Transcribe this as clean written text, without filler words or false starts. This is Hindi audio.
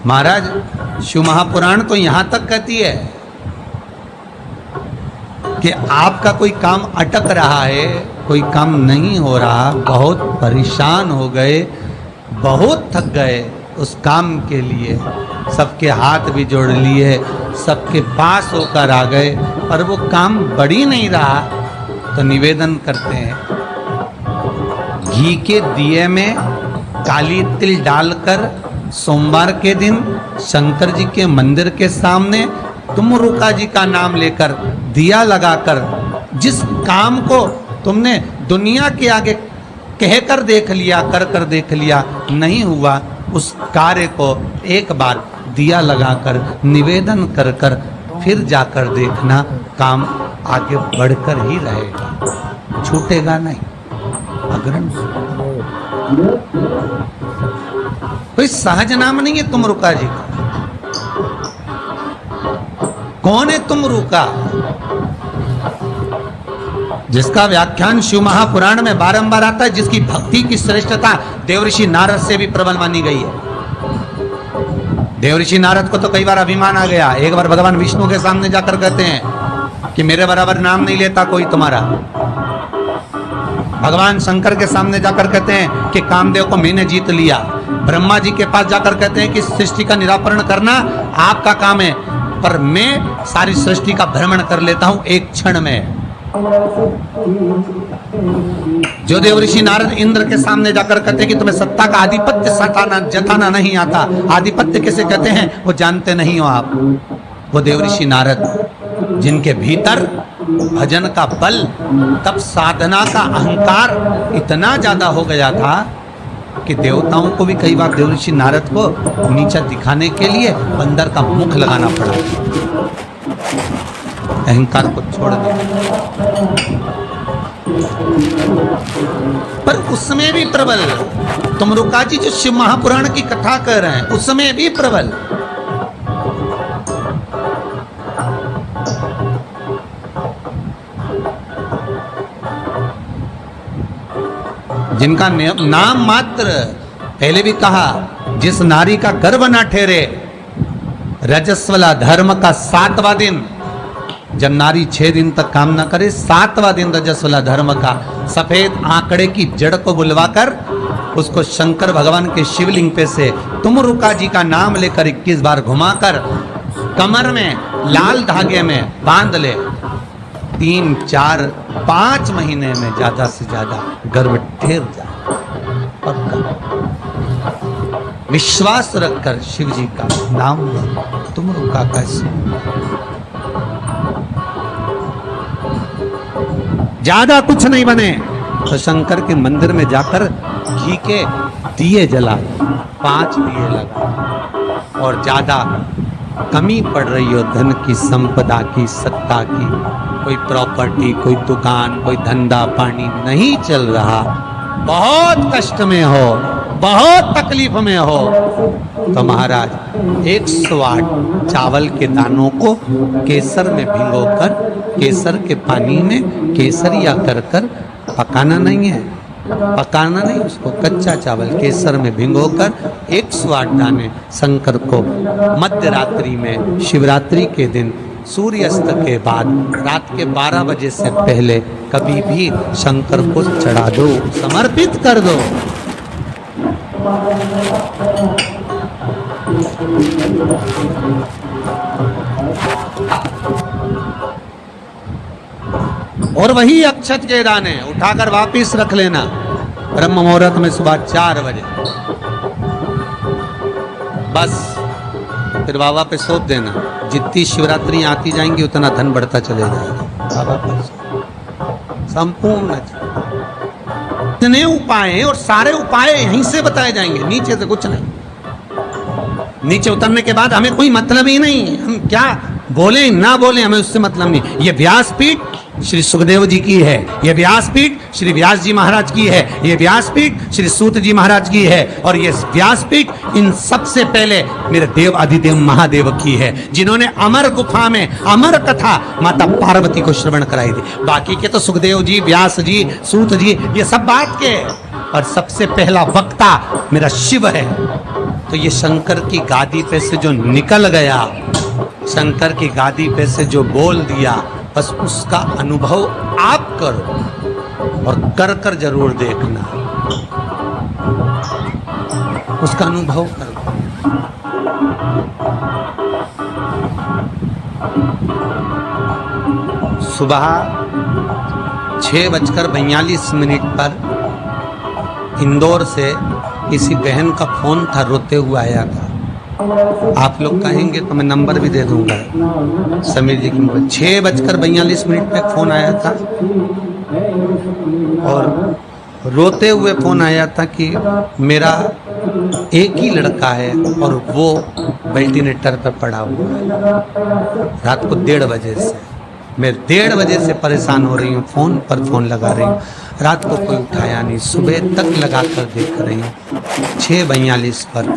महाराज शिव महापुराण तो यहां तक कहती है कि आपका कोई काम अटक रहा है, कोई काम नहीं हो रहा, बहुत परेशान हो गए, बहुत थक गए उस काम के लिए, सबके हाथ भी जोड़ लिए, सबके पास होकर आ गए, पर वो काम बढ़ ही नहीं रहा, तो निवेदन करते हैं घी के दिए में काली तिल डालकर सोमवार के दिन शंकर जी के मंदिर के सामने तुमरुका जी का नाम लेकर दिया लगाकर जिस काम को तुमने दुनिया के आगे कहकर देख लिया, कर कर देख लिया, नहीं हुआ, उस कार्य को एक बार दिया लगाकर निवेदन कर कर फिर जाकर देखना, काम आगे बढ़कर ही रहेगा, छूटेगा नहीं। अग्रणी कोई सहज नाम नहीं है तुमरुका जी का। कौन है तुमरुका? जिसका व्याख्यान शिव महापुराण में बारंबार आता है, जिसकी भक्ति की श्रेष्ठता देवऋषि नारद से भी प्रबल मानी गई है। देवऋषि नारद को तो कई बार अभिमान आ गया, एक बार भगवान विष्णु के सामने जाकर कहते हैं कि मेरे बराबर नाम नहीं लेता कोई तुम्हारा। भगवान शंकर के सामने जाकर कहते हैं कि कामदेव को मैंने जीत लिया। ब्रह्मा जी के पास जाकर कहते हैं कि सृष्टि का निराकरण करना आपका काम है, पर मैं सारी सृष्टि का भ्रमण कर लेता हूं एक क्षण में। जो देवऋषि नारद इंद्र के सामने जाकर कहते हैं कि तुम्हें सत्ता का आधिपत्य सताना जताना नहीं आता, आधिपत्य किसे कहते हैं वो जानते नहीं हो आप। वो देवऋषि नारद जिनके भीतर भजन का बल, तब साधना का अहंकार इतना ज्यादा हो गया था कि देवताओं को भी कई बार देवऋषि नारद को नीचा दिखाने के लिए बंदर का मुख लगाना पड़ा, अहंकार को छोड़ दिया। पर उसमें भी प्रबल, तुमरुका जी जो शिव महापुराण की कथा कर रहे हैं उसमें भी प्रबल। जिनका नाम मात्र, पहले भी कहा, जिस नारी का गर्भ ना ठहरे, रजस्वला धर्म का 7वां दिन, जब नारी 6 दिन तक काम ना करे, 7वां दिन रजस्वला धर्म का, सफेद आंकड़े की जड़ को बुलवाकर उसको शंकर भगवान के शिवलिंग पे से तुमरुका जी का नाम लेकर 21 बार घुमाकर कमर में लाल धागे में बांध ले, 3, 4, 5 महीने में ज्यादा से ज्यादा गर्भ ठहर जाए। विश्वास रखकर शिव जी का नाम तुमरुका का ज्यादा कुछ नहीं बने तो शंकर के मंदिर में जाकर घी के दिए जलाए, 5 दिए लगा, और ज्यादा कमी पड़ रही हो धन की, संपदा की, सत्ता की, कोई प्रॉपर्टी, कोई दुकान, कोई धंधा पानी नहीं चल रहा, बहुत कष्ट में हो, बहुत तकलीफ में हो, तो महाराज 108 चावल के दानों को केसर में भिगोकर, केसर के पानी में केसरिया कर कर, पकाना नहीं है, पकाना नहीं, उसको कच्चा चावल केसर में भिगोकर 108 दाने शंकर को मध्य रात्रि में, शिवरात्रि के दिन सूर्यास्त के बाद, रात के 12 बजे से पहले कभी भी शंकर को चढ़ा दो, समर्पित कर दो। और वही अक्षत के दाने उठाकर वापिस रख लेना ब्रह्म मुहूर्त में सुबह 4 बजे, बस फिर बाबा पे सौंप देना। जितनी शिवरात्रि आती जाएंगी उतना धन बढ़ता चले जाएगा। बाबा पर संपूर्ण इतने उपाय हैं, और सारे उपाय यहीं से बताए जाएंगे, नीचे से कुछ नहीं। नीचे उतरने के बाद हमें कोई मतलब ही नहीं, हम क्या बोले ना बोले हमें उससे मतलब नहीं। ये व्यासपीठ श्री सुखदेव जी की है, ये व्यासपीठ श्री व्यास जी महाराज की है, ये व्यासपीठ श्री सूत जी महाराज की है, और ये व्यासपीठ इन सबसे पहले मेरे देव अधिदेव महादेव की है, जिन्होंने अमर गुफा में अमर कथा माता पार्वती को श्रवण कराई थी। बाकी के तो सुखदेव जी, व्यास जी, सूत जी, ये सब बात के, और सबसे पहला वक्ता मेरा शिव है। तो ये शंकर की गादी पे से जो निकल गया, शंकर की गादी पे से जो बोल दिया, बस उसका अनुभव आप करो और कर कर जरूर देखना, उसका अनुभव करो। सुबह 6:42 पर इंदौर से किसी बहन का फोन था, रोते हुए आया था। आप लोग कहेंगे तो मैं नंबर भी दे दूंगा, समीर जी की मोबाइल। 6:42 पे फोन आया था और रोते हुए फोन आया था कि मेरा एक ही लड़का है और वो वेंटिलेटर पर पड़ा हुआ है। रात को 1:30 बजे से मैं 1:30 बजे से परेशान हो रही हूँ, फोन पर फोन लगा रही हूँ, रात को कोई उठाया नहीं, सुबह तक लगा कर देख रही हूँ। 6:42 पर